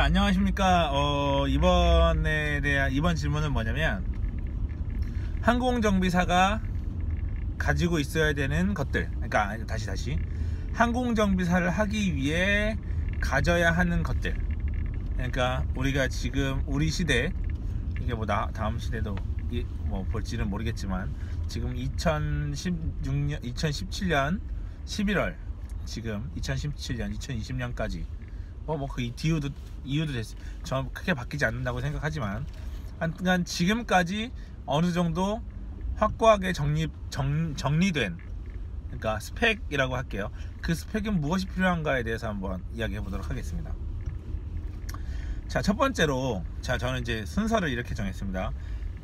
안녕하십니까. 이번 질문은 뭐냐면, 항공정비사가 가지고 있어야 되는 것들, 그러니까 다시 항공정비사를 하기 위해 가져야 하는 것들, 그러니까 우리가 지금 우리 시대, 이게 뭐 다음 시대도 뭐 볼지는 모르겠지만, 지금 2017년 11월, 지금 2017년 2020년까지 그 이유도 됐어요. 저 크게 바뀌지 않는다고 생각하지만, 하여간 지금까지 어느 정도 확고하게 정리된, 그러니까 스펙이라고 할게요. 그 스펙은 무엇이 필요한가에 대해서 한번 이야기해 보도록 하겠습니다. 자, 첫 번째로, 저는 이제 순서를 이렇게 정했습니다.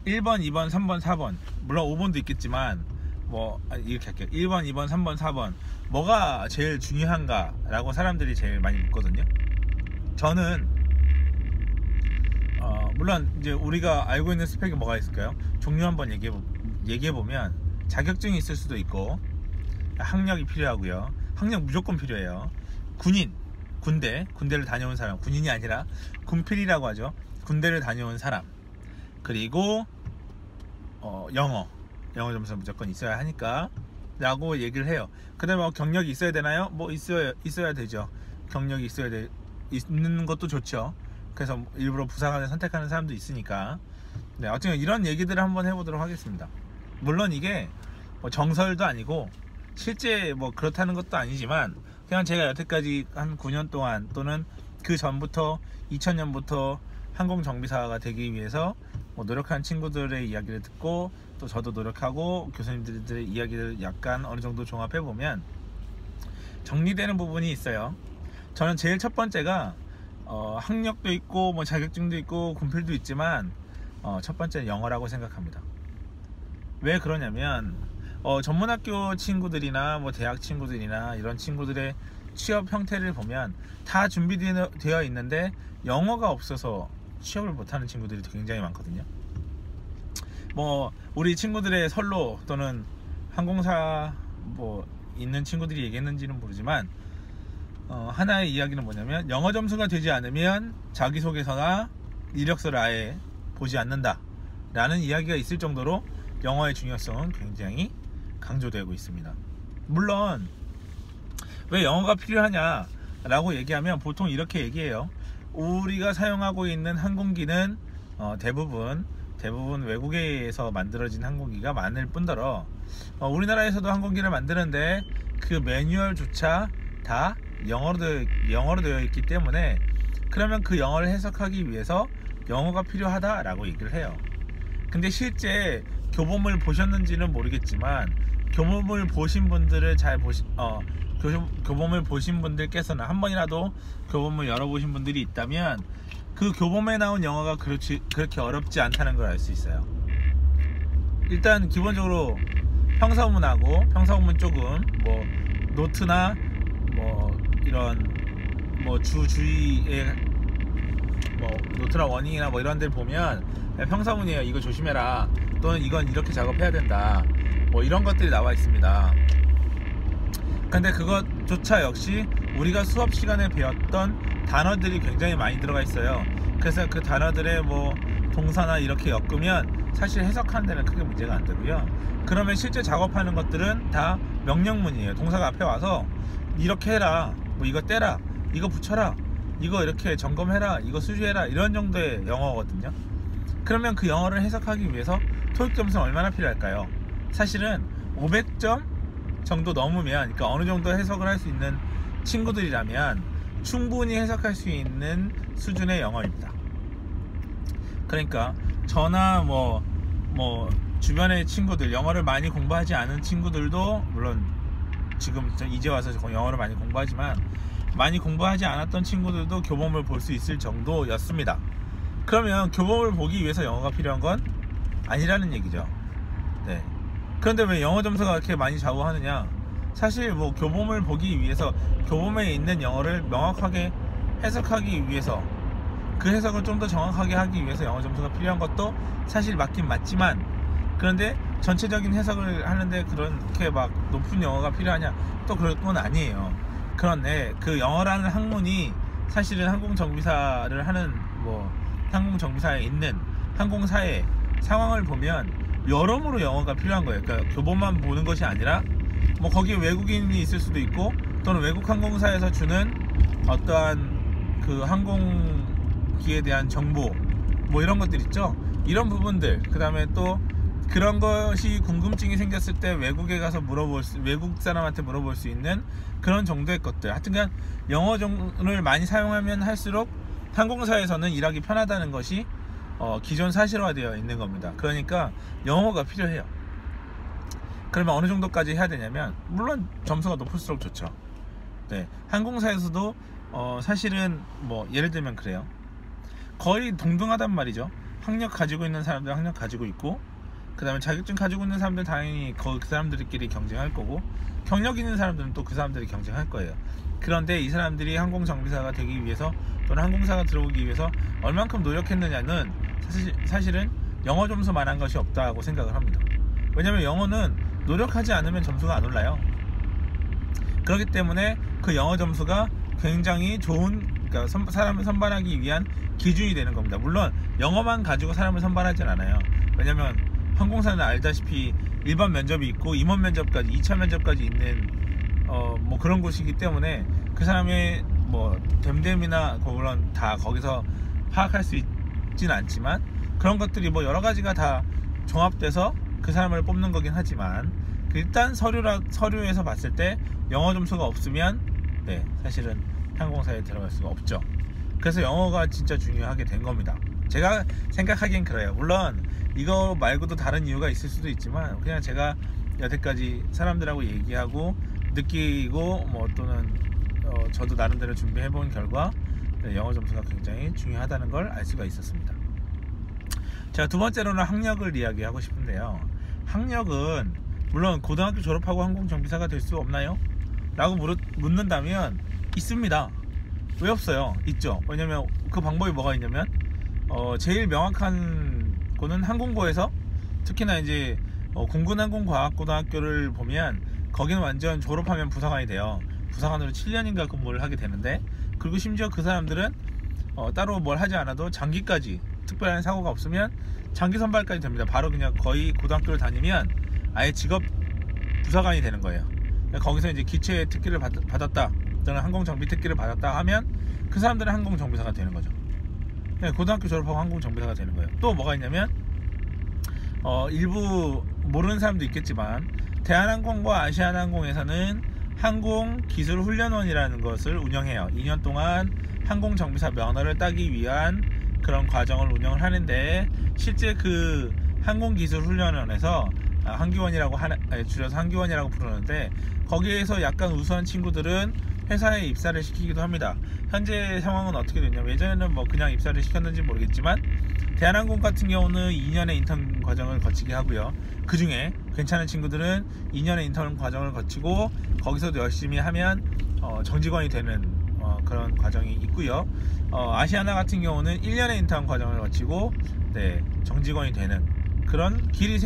1번, 2번, 3번, 4번, 물론 5번도 있겠지만 이렇게 할게요. 1번, 2번, 3번, 4번, 뭐가 제일 중요한가 라고 사람들이 제일 많이 묻거든요. 저는 물론 이제 우리가 알고 있는 스펙이 뭐가 있을까요? 종류 한번 얘기해 보면, 자격증이 있을 수도 있고, 학력이 필요하고요. 학력 무조건 필요해요. 군대를 다녀온 사람, 군인이 아니라 군필이라고 하죠. 군대를 다녀온 사람, 그리고 영어 점수 무조건 있어야 하니까 라고 얘기를 해요. 그 다음에 경력이 있어야 되나요? 있어야 되죠. 경력이 있는 것도 좋죠. 그래서 일부러 부사관을 선택하는 사람도 있으니까. 네, 어쨌든 이런 얘기들을 한번 해보도록 하겠습니다. 물론 이게 정설도 아니고 실제 그렇다는 것도 아니지만, 그냥 제가 여태까지 한 9년 동안, 또는 그 전부터 2000년부터 항공정비사가 되기 위해서 노력한 친구들의 이야기를 듣고, 또 저도 노력하고 교수님들의 이야기를 약간 어느 정도 종합해 보면 정리되는 부분이 있어요. 저는 제일 첫 번째가 학력도 있고 자격증도 있고 군필도 있지만, 첫 번째는 영어라고 생각합니다. 왜 그러냐면, 전문학교 친구들이나 대학 친구들이나 이런 친구들의 취업 형태를 보면 다 준비되어 있는데 영어가 없어서 취업을 못하는 친구들이 굉장히 많거든요. 우리 친구들의 설로, 또는 항공사 있는 친구들이 얘기했는지는 모르지만, 하나의 이야기는 뭐냐면, 영어 점수가 되지 않으면 자기소개서나 이력서를 아예 보지 않는다 라는 이야기가 있을 정도로 영어의 중요성은 굉장히 강조되고 있습니다. 물론 왜 영어가 필요하냐 라고 얘기하면 보통 이렇게 얘기해요. 우리가 사용하고 있는 항공기는 대부분 외국에서 만들어진 항공기가 많을 뿐더러, 우리나라에서도 항공기를 만드는데 그 매뉴얼조차 다 영어로 되어 있기 때문에, 그러면 그 영어를 해석하기 위해서 영어가 필요하다라고 얘기를 해요. 근데 실제 교본을 보셨는지는 모르겠지만, 교본을 보신 분들께서는, 한 번이라도 교본을 열어보신 분들이 있다면, 그 교본에 나온 영어가 그렇게 어렵지 않다는 걸 알 수 있어요. 일단 기본적으로 평서문하고 조금 노트나 이런 주의의 노트나 워닝이나 이런 데를 보면 평서문이에요. 이거 조심해라, 또는 이건 이렇게 작업해야 된다, 이런 것들이 나와 있습니다. 근데 그것조차 역시 우리가 수업 시간에 배웠던 단어들이 굉장히 많이 들어가 있어요. 그래서 그 단어들의 동사나 이렇게 엮으면 사실 해석하는 데는 크게 문제가 안 되고요. 그러면 실제 작업하는 것들은 다 명령문이에요. 동사가 앞에 와서 이렇게 해라, 이거 떼라, 이거 붙여라, 이거 이렇게 점검해라, 이거 수주해라, 이런 정도의 영어거든요. 그러면 그 영어를 해석하기 위해서 토익 점수는 얼마나 필요할까요? 사실은 500점 정도 넘으면, 그러니까 어느 정도 해석을 할 수 있는 친구들이라면 충분히 해석할 수 있는 수준의 영어입니다. 그러니까 저나 주변의 친구들, 영어를 많이 공부하지 않은 친구들도, 물론 지금 이제 와서 영어를 많이 공부하지만, 많이 공부하지 않았던 친구들도 교본을 볼 수 있을 정도였습니다. 그러면 교본을 보기 위해서 영어가 필요한 건 아니라는 얘기죠. 네. 그런데 왜 영어 점수가 그렇게 많이 좌우하느냐? 사실 교본을 보기 위해서, 교본에 있는 영어를 명확하게 해석하기 위해서, 그 해석을 좀 더 정확하게 하기 위해서 영어 점수가 필요한 것도 사실 맞긴 맞지만, 그런데 전체적인 해석을 하는데 그렇게 높은 영어가 필요하냐? 또 그럴 건 아니에요. 그런데 그 영어라는 학문이 사실은 항공정비사를 하는 항공정비사에 있는 항공사의 상황을 보면 여러모로 영어가 필요한 거예요. 그러니까 교본만 보는 것이 아니라 거기에 외국인이 있을 수도 있고, 또는 외국 항공사에서 주는 어떠한 그 항공기에 대한 정보 이런 것들 있죠. 이런 부분들, 그 다음에 또 그런 것이 궁금증이 생겼을 때 외국에 가서 외국 사람한테 물어볼 수 있는 그런 정도의 것들. 하여튼간 영어를 많이 사용하면 할수록 항공사에서는 일하기 편하다는 것이 기존 사실화되어 있는 겁니다. 그러니까 영어가 필요해요. 그러면 어느 정도까지 해야 되냐면, 물론 점수가 높을수록 좋죠. 네, 항공사에서도 사실은 예를 들면 그래요. 거의 동등하단 말이죠. 학력 가지고 있는 사람들 학력 가지고 있고, 그 다음에 자격증 가지고 있는 사람들 당연히 그 사람들끼리 경쟁할 거고, 경력 있는 사람들은 또 그 사람들이 경쟁할 거예요. 그런데 이 사람들이 항공정비사가 되기 위해서, 또는 항공사가 들어오기 위해서 얼만큼 노력했느냐는 사실은 영어 점수만 한 것이 없다고 생각을 합니다. 왜냐면 영어는 노력하지 않으면 점수가 안 올라요. 그렇기 때문에 그 영어 점수가 굉장히 좋은, 그러니까 사람을 선발하기 위한 기준이 되는 겁니다. 물론 영어만 가지고 사람을 선발하진 않아요. 왜냐면 항공사는 알다시피 일반 면접이 있고 임원 면접까지, 2차 면접까지 있는 그런 곳이기 때문에 그 사람의 됨됨이나 물론 다 거기서 파악할 수 있진 않지만, 그런 것들이 여러 가지가 다 종합돼서 그 사람을 뽑는 거긴 하지만, 일단 서류에서 봤을 때 영어 점수가 없으면 사실은 항공사에 들어갈 수가 없죠. 그래서 영어가 진짜 중요하게 된 겁니다. 제가 생각하기엔 그래요. 물론 이거 말고도 다른 이유가 있을 수도 있지만, 그냥 제가 여태까지 사람들하고 얘기하고 느끼고 또는 저도 나름대로 준비해본 결과 영어 점수가 굉장히 중요하다는 걸 알 수가 있었습니다. 자, 두 번째로는 학력을 이야기하고 싶은데요. 학력은 물론 고등학교 졸업하고 항공정비사가 될 수 없나요? 라고 묻는다면 있습니다. 왜 없어요? 있죠. 왜냐면 그 방법이 뭐가 있냐면, 제일 명확한 거는 항공고에서, 특히나 이제 공군항공과학고등학교를 보면 거기는 완전 졸업하면 부사관이 돼요. 부사관으로 7년인가 근무를 하게 되는데, 그리고 심지어 그 사람들은 따로 뭘 하지 않아도 장기까지, 특별한 사고가 없으면 장기 선발까지 됩니다. 바로 그냥 거의 고등학교를 다니면 아예 직업 부사관이 되는 거예요. 거기서 이제 기체 특기를 받았다, 또는 항공정비 특기를 받았다 하면 그 사람들은 항공정비사가 되는 거죠. 고등학교 졸업하고 항공정비사가 되는 거예요. 또 뭐가 있냐면, 일부 모르는 사람도 있겠지만 대한항공과 아시아나항공에서는 항공기술훈련원이라는 것을 운영해요. 2년 동안 항공정비사 면허를 따기 위한 그런 과정을 운영을 하는데, 실제 그 항공기술훈련원에서 항기원이라고 줄여서 항기원이라고 부르는데, 거기에서 약간 우수한 친구들은 회사에 입사를 시키기도 합니다. 현재 상황은 어떻게 됐냐면, 예전에는 그냥 입사를 시켰는지 모르겠지만 대한항공 같은 경우는 2년의 인턴 과정을 거치게 하고요. 그 중에 괜찮은 친구들은 2년의 인턴 과정을 거치고 거기서도 열심히 하면 정직원이 되는 그런 과정이 있고요. 아시아나 같은 경우는 1년의 인턴 과정을 거치고 정직원이 되는 그런 길이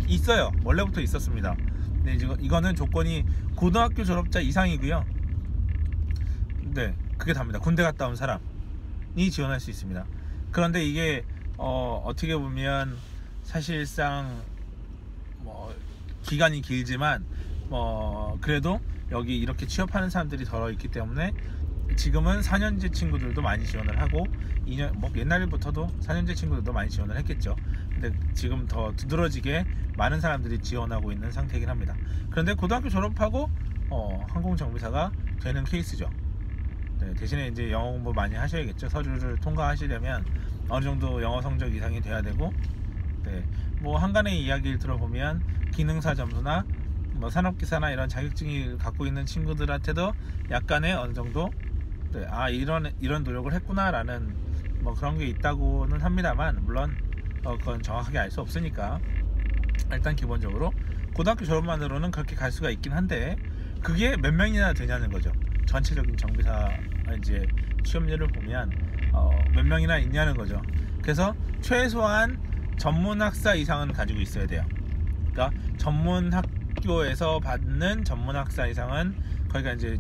있어요. 원래부터 있었습니다. 근데 이거는 조건이 고등학교 졸업자 이상이고요. 그게 답니다. 군대 갔다 온 사람이 지원할 수 있습니다. 그런데 이게 어떻게 보면 사실상 기간이 길지만 그래도 여기 이렇게 취업하는 사람들이 덜어 있기 때문에 지금은 4년제 친구들도 많이 지원을 하고, 2년 옛날부터도 4년제 친구들도 많이 지원을 했겠죠. 근데 지금 더 두드러지게 많은 사람들이 지원하고 있는 상태이긴 합니다. 그런데 고등학교 졸업하고 항공정비사가 되는 케이스죠. 대신에 이제 영어 공부 많이 하셔야겠죠. 서류를 통과하시려면 어느 정도 영어 성적 이상이 돼야 되고, 한간의 이야기를 들어보면 기능사 점수나 산업기사나 이런 자격증을 갖고 있는 친구들한테도 약간의 어느 정도 이런 노력을 했구나 라는 그런 게 있다고는 합니다만, 물론 그건 정확하게 알 수 없으니까 일단 기본적으로 고등학교 졸업만으로는 그렇게 갈 수가 있긴 한데, 그게 몇 명이나 되냐는 거죠. 전체적인 정비사 이제 취업률을 보면 몇 명이나 있냐는 거죠. 그래서 최소한 전문학사 이상은 가지고 있어야 돼요. 그러니까 전문학교에서 받는 전문학사 이상은, 거기가 이제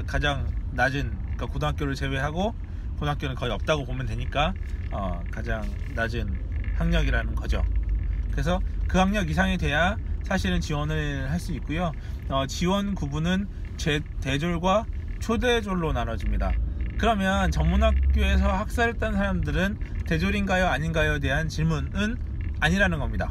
가장 낮은 그러니까 고등학교를 제외하고, 고등학교는 거의 없다고 보면 되니까 가장 낮은 학력이라는 거죠. 그래서 그 학력 이상이 돼야 사실은 지원을 할 수 있고요. 지원 구분은 대졸과 초대졸로 나눠집니다. 그러면 전문학교에서 학사를 딴 사람들은 대졸인가요 아닌가요에 대한 질문은 아니라는 겁니다.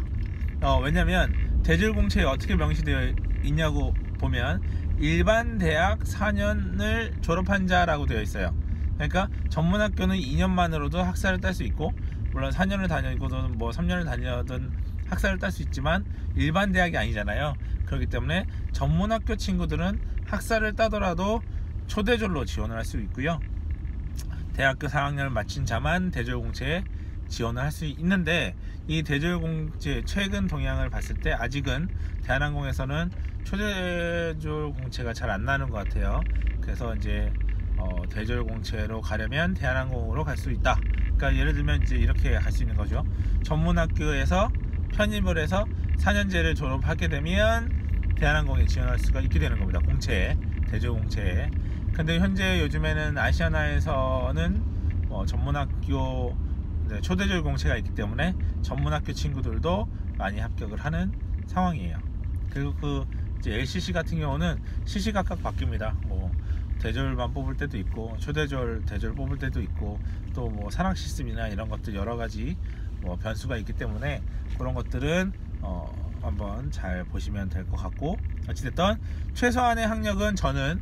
왜냐면 대졸 공채에 어떻게 명시되어 있냐고 보면 일반 대학 4년을 졸업한 자라고 되어 있어요. 그러니까 전문학교는 2년만으로도 학사를 딸 수 있고, 물론 4년을 다니고든 뭐 3년을 다니든 학사를 딸 수 있지만 일반 대학이 아니잖아요. 그렇기 때문에 전문학교 친구들은 학사를 따더라도 초대졸로 지원을 할 수 있고요. 대학교 4학년을 마친 자만 대졸 공채에 지원을 할 수 있는데, 이 대졸 공채 최근 동향을 봤을 때 아직은 대한항공에서는 초대졸 공채가 잘 안 나는 것 같아요. 그래서 이제 대졸 공채로 가려면 대한항공으로 갈 수 있다. 그러니까 예를 들면 이제 이렇게 갈 수 있는 거죠. 전문학교에서 편입을 해서 4년제를 졸업하게 되면 대한항공에 지원할 수가 있게 되는 겁니다. 공채에, 대졸 공채에. 근데 현재 요즘에는 아시아나에서는 전문학교 초대졸 공채가 있기 때문에 전문학교 친구들도 많이 합격을 하는 상황이에요. 그리고 그 이제 LCC 같은 경우는 시시각각 바뀝니다. 뭐 대졸만 뽑을 때도 있고, 초대졸, 대졸 뽑을 때도 있고, 또 뭐 산학 시스템이나 이런 것들 여러 가지 뭐 변수가 있기 때문에 그런 것들은 한번 잘 보시면 될 것 같고, 어찌됐든 최소한의 학력은 저는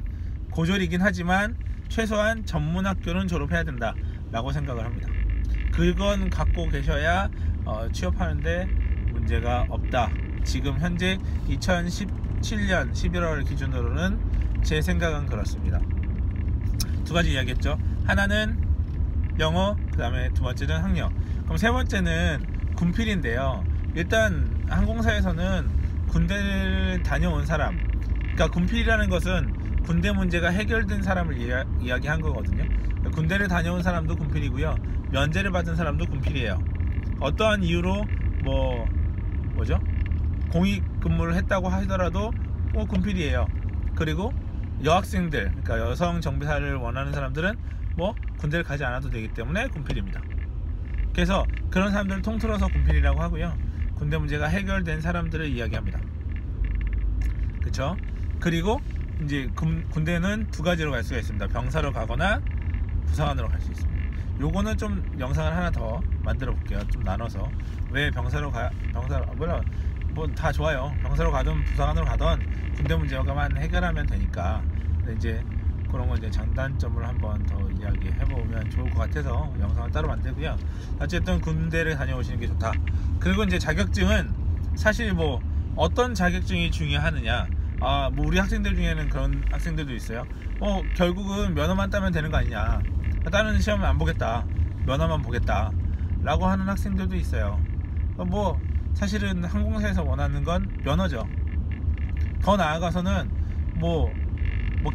고졸이긴 하지만 최소한 전문학교는 졸업해야 된다 라고 생각을 합니다. 그건 갖고 계셔야 취업하는데 문제가 없다. 지금 현재 2017년 11월 기준으로는 제 생각은 그렇습니다. 두 가지 이야기했죠. 하나는 영어, 그 다음에 두 번째는 학력. 그럼 세 번째는 군필인데요. 일단 항공사에서는 군대를 다녀온 사람, 그러니까 군필이라는 것은 군대 문제가 해결된 사람을 이야기한 거거든요. 군대를 다녀온 사람도 군필이고요, 면제를 받은 사람도 군필이에요. 어떠한 이유로 뭐죠? 공익 근무를 했다고 하더라도 군필이에요. 그리고 여학생들, 그러니까 여성 정비사를 원하는 사람들은 군대를 가지 않아도 되기 때문에 군필입니다. 그래서 그런 사람들을 통틀어서 군필이라고 하고요, 군대 문제가 해결된 사람들을 이야기합니다. 그쵸? 그리고 이제 군대는 두 가지로 갈 수가 있습니다. 병사로 가거나 부사관으로 갈 수 있습니다. 요거는 좀 영상을 하나 더 만들어 볼게요. 좀 나눠서 왜 병사로 뭐 다 좋아요. 병사로 가든 부사관으로 가든 군대 문제만 해결하면 되니까. 근데 이제 그런 건 이제 장단점을 한번 더 이야기해 보면 좋을 것 같아서 영상을 따로 만들고요. 어쨌든 군대를 다녀오시는 게 좋다. 그리고 이제 자격증은 사실 어떤 자격증이 중요하느냐, 우리 학생들 중에는 그런 학생들도 있어요. 결국은 면허만 따면 되는 거 아니냐, 다른 시험은 안 보겠다, 면허만 보겠다 라고 하는 학생들도 있어요. 사실은 항공사에서 원하는 건 면허죠. 더 나아가서는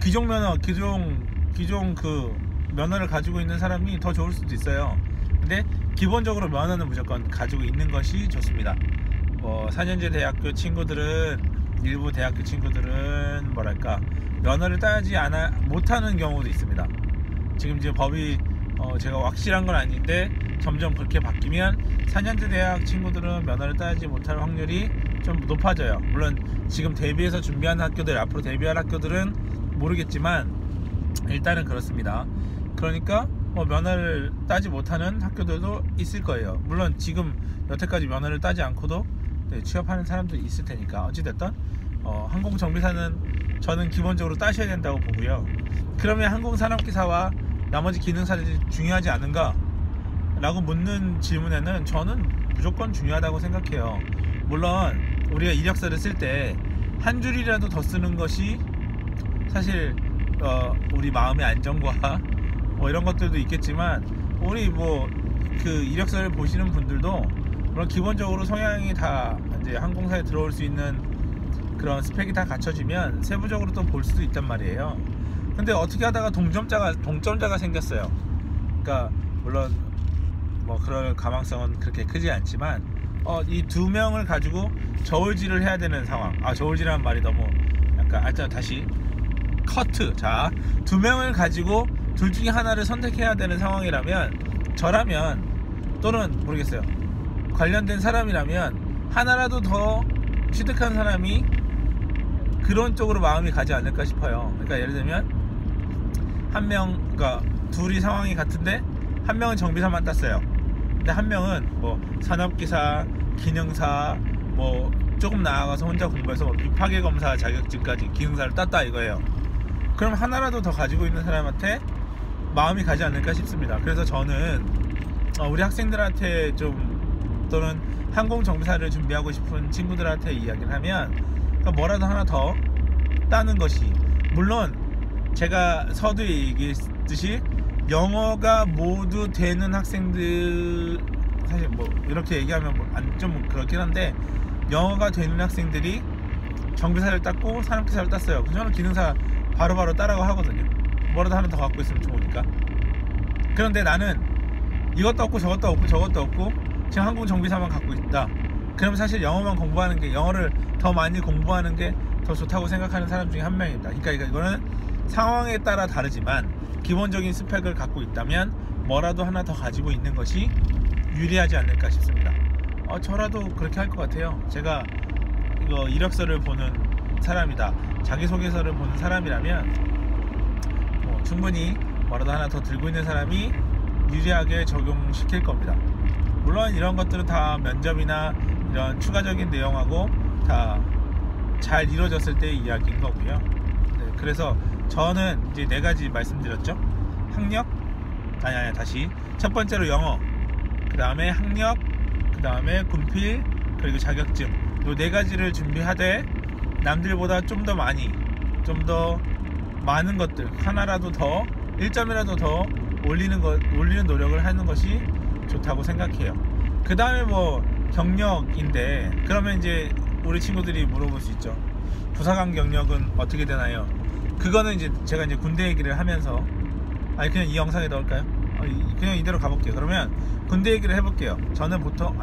기종 면허, 기종 그 면허를 가지고 있는 사람이 더 좋을 수도 있어요. 근데 기본적으로 면허는 무조건 가지고 있는 것이 좋습니다. 4년제 대학교 친구들은, 일부 대학교 친구들은 면허를 따지 못하는 경우도 있습니다. 지금 이제 법이 제가 확실한 건 아닌데 점점 그렇게 바뀌면 4년제 대학 친구들은 면허를 따지 못할 확률이 좀 높아져요. 물론 지금 대비해서 준비하는 학교들, 앞으로 대비할 학교들은 모르겠지만 일단은 그렇습니다. 그러니까 면허를 따지 못하는 학교들도 있을 거예요. 물론 지금 여태까지 면허를 따지 않고도 취업하는 사람도 있을 테니까. 어찌됐든 항공정비사는 저는 기본적으로 따셔야 된다고 보고요. 그러면 항공산업기사와 나머지 기능사들이 중요하지 않은가? 라고 묻는 질문에는 저는 무조건 중요하다고 생각해요. 물론 우리가 이력서를 쓸 때 한 줄이라도 더 쓰는 것이 사실 우리 마음의 안정과 이런 것들도 있겠지만, 우리 그 이력서를 보시는 분들도 물론 기본적으로 성향이 다 이제 항공사에 들어올 수 있는 그런 스펙이 다 갖춰지면 세부적으로 또 볼 수도 있단 말이에요. 근데 어떻게 하다가 동점자가 생겼어요. 그러니까 물론 그럴 가망성은 그렇게 크지 않지만 이 두 명을 가지고 저울질을 해야 되는 상황. 저울질이라는 말이 너무 약간 다시 커트. 자, 두 명을 가지고 둘 중에 하나를 선택해야 되는 상황이라면, 저라면, 또는 모르겠어요, 관련된 사람이라면 하나라도 더 취득한 사람이 그런 쪽으로 마음이 가지 않을까 싶어요. 그러니까 예를 들면 한 명, 그러니까 둘이 상황이 같은데 한 명은 정비사만 땄어요. 근데 한 명은 뭐 산업기사, 기능사, 뭐 조금 나아가서 혼자 공부해서 비파괴검사 자격증까지 기능사를 땄다 이거예요. 그럼 하나라도 더 가지고 있는 사람한테 마음이 가지 않을까 싶습니다. 그래서 저는 우리 학생들한테 좀, 또는 항공정비사를 준비하고 싶은 친구들한테 이야기를 하면, 그러니까 뭐라도 하나 더 따는 것이, 물론 제가 서두에 얘기했듯이 영어가 모두 되는 학생들, 사실 뭐 이렇게 얘기하면 좀 그렇긴 한데, 영어가 되는 학생들이 정비사를 땄고 산업기사를 땄어요. 저는 기능사 바로바로 따라고 하거든요. 뭐라도 하나 더 갖고 있으면 좋으니까. 그런데 나는 이것도 없고 저것도 없고 저것도 없고 지금 항공정비사만 갖고 있다. 그럼 사실 영어만 공부하는 게, 영어를 더 많이 공부하는 게 더 좋다고 생각하는 사람 중에 한 명입니다. 그러니까 이거는 상황에 따라 다르지만 기본적인 스펙을 갖고 있다면 뭐라도 하나 더 가지고 있는 것이 유리하지 않을까 싶습니다. 저라도 그렇게 할 것 같아요. 제가 이거 이력서를 보는 사람이다, 자기소개서를 보는 사람이라면 충분히 뭐라도 하나 더 들고 있는 사람이 유리하게 적용시킬 겁니다. 물론 이런 것들은 다 면접이나 이런 추가적인 내용하고 다 잘 이루어졌을 때의 이야기인 거고요. 네, 그래서 저는 이제 4가지 말씀드렸죠. 학력, 다시 첫 번째로 영어, 그 다음에 학력, 그 다음에 군필, 그리고 자격증, 요 4가지를 준비하되 남들보다 좀 더 많이, 좀 더 많은 것들, 하나라도 더, 1점이라도 더 올리는 노력을 하는 것이 좋다고 생각해요. 그 다음에 뭐 경력인데, 그러면 이제 우리 친구들이 물어볼 수 있죠. 부사관 경력은 어떻게 되나요? 그거는 이제 제가 이제 군대 얘기를 하면서, 그냥 이 영상에 넣을까요? 그냥 이대로 가볼게요. 그러면 군대 얘기를 해볼게요. 저는 보통,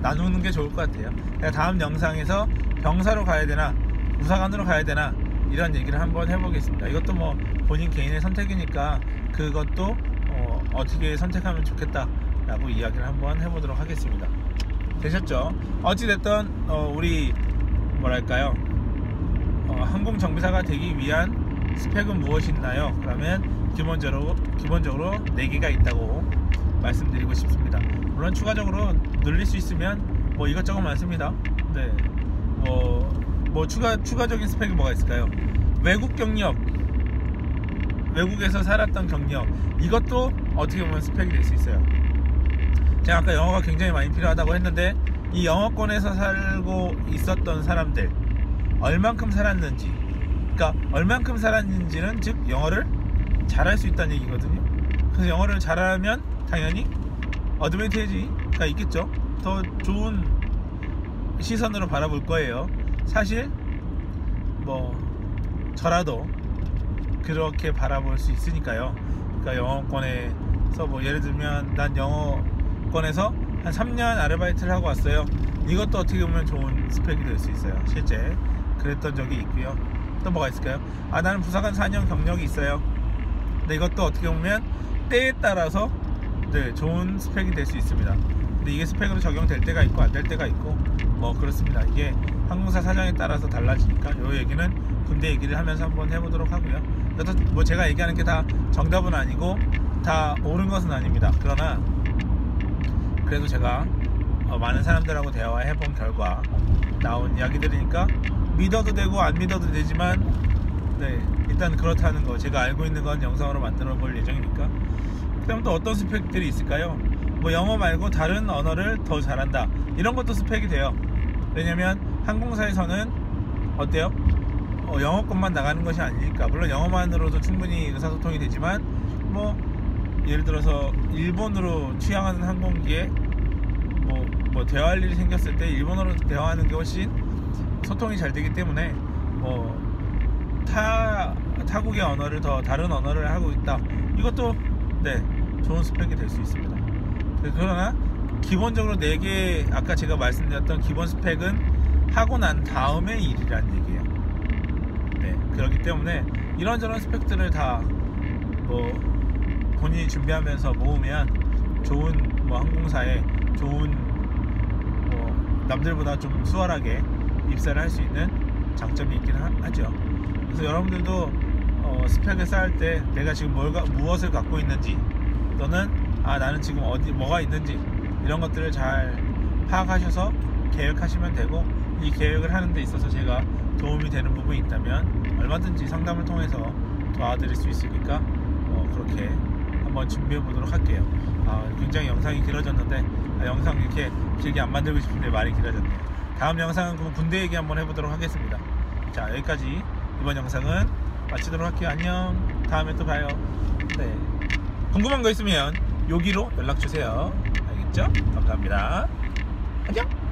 나누는 게 좋을 것 같아요. 다음 영상에서 병사로 가야 되나 부사관으로 가야 되나 이런 얘기를 한번 해보겠습니다. 이것도 뭐 본인 개인의 선택이니까 그것도 어떻게 선택하면 좋겠다 라고 이야기를 한번 해보도록 하겠습니다. 되셨죠? 어찌됐든 우리 뭐랄까요, 항공정비사가 되기 위한 스펙은 무엇이 있나요? 그러면 기본적으로 4개가 있다고 말씀드리고 싶습니다. 물론 추가적으로 늘릴 수 있으면 뭐 이것저것 많습니다. 네, 뭐 추가적인 스펙이 뭐가 있을까요? 외국 경력, 외국에서 살았던 경력, 이것도 어떻게 보면 스펙이 될 수 있어요. 제가 아까 영어가 굉장히 많이 필요하다고 했는데, 이 영어권에서 살고 있었던 사람들 얼만큼 살았는지, 그러니까 얼만큼 살았는지는 즉 영어를 잘할 수 있다는 얘기거든요. 그래서 영어를 잘하면 당연히 어드밴티지가 있겠죠. 더 좋은 시선으로 바라볼 거예요. 사실 뭐 저라도 그렇게 바라볼 수 있으니까요. 그러니까 영어권에서 뭐 예를 들면 난 영어권에서 한 3년 아르바이트를 하고 왔어요. 이것도 어떻게 보면 좋은 스펙이 될 수 있어요. 실제 그랬던 적이 있고요. 또 뭐가 있을까요? 나는 부사관 4년 경력이 있어요. 근데 이것도 어떻게 보면 때에 따라서 좋은 스펙이 될 수 있습니다. 근데 이게 스펙으로 적용될 때가 있고 안 될 때가 있고 뭐 그렇습니다. 이게 항공사 사정에 따라서 달라지니까 요 얘기는 군대 얘기를 하면서 한번 해보도록 하고요. 그래서 뭐 제가 얘기하는 게 다 정답은 아니고 다 옳은 것은 아닙니다. 그러나 그래도 제가 많은 사람들하고 대화해본 결과 나온 이야기들이니까 믿어도 되고 안 믿어도 되지만 일단 그렇다는 거, 제가 알고 있는 건 영상으로 만들어 볼 예정이니까. 그럼 또 어떤 스펙들이 있을까요? 뭐 영어 말고 다른 언어를 더 잘한다, 이런 것도 스펙이 돼요. 왜냐면 항공사에서는 어때요? 영어권만 나가는 것이 아니니까. 물론 영어만으로도 충분히 의사소통이 되지만 뭐 예를 들어서 일본으로 취항하는 항공기에 뭐 대화할 일이 생겼을 때 일본어로 대화하는 게 훨씬 소통이 잘 되기 때문에 뭐 타국의 언어를 더 다른 언어를 하고 있다, 이것도 좋은 스펙이 될 수 있습니다. 그러나 기본적으로 4개, 아까 제가 말씀드렸던 기본 스펙은 하고 난 다음의 일이라는 얘기예요. 그렇기 때문에 이런저런 스펙들을 다 뭐 본인이 준비하면서 모으면 좋은 뭐 항공사에 좋은 뭐 남들보다 좀 수월하게 입사를 할 수 있는 장점이 있긴 하죠. 그래서 여러분들도 스펙을 쌓을 때 내가 지금 무엇을 갖고 있는지, 또는 나는 지금 뭐가 있는지, 이런 것들을 잘 파악하셔서 계획하시면 되고, 이 계획을 하는 데 있어서 제가 도움이 되는 부분이 있다면 얼마든지 상담을 통해서 도와드릴 수 있으니까 그렇게 한번 준비해 보도록 할게요. 굉장히 영상이 길어졌는데 영상 이렇게 길게 안 만들고 싶은데 말이 길어졌네요. 다음 영상은 그럼 군대 얘기 한번 해보도록 하겠습니다. 자, 여기까지 이번 영상은 마치도록 할게요. 안녕. 다음에 또 봐요. 네. 궁금한 거 있으면 여기로 연락 주세요. 알겠죠? 감사합니다. 안녕.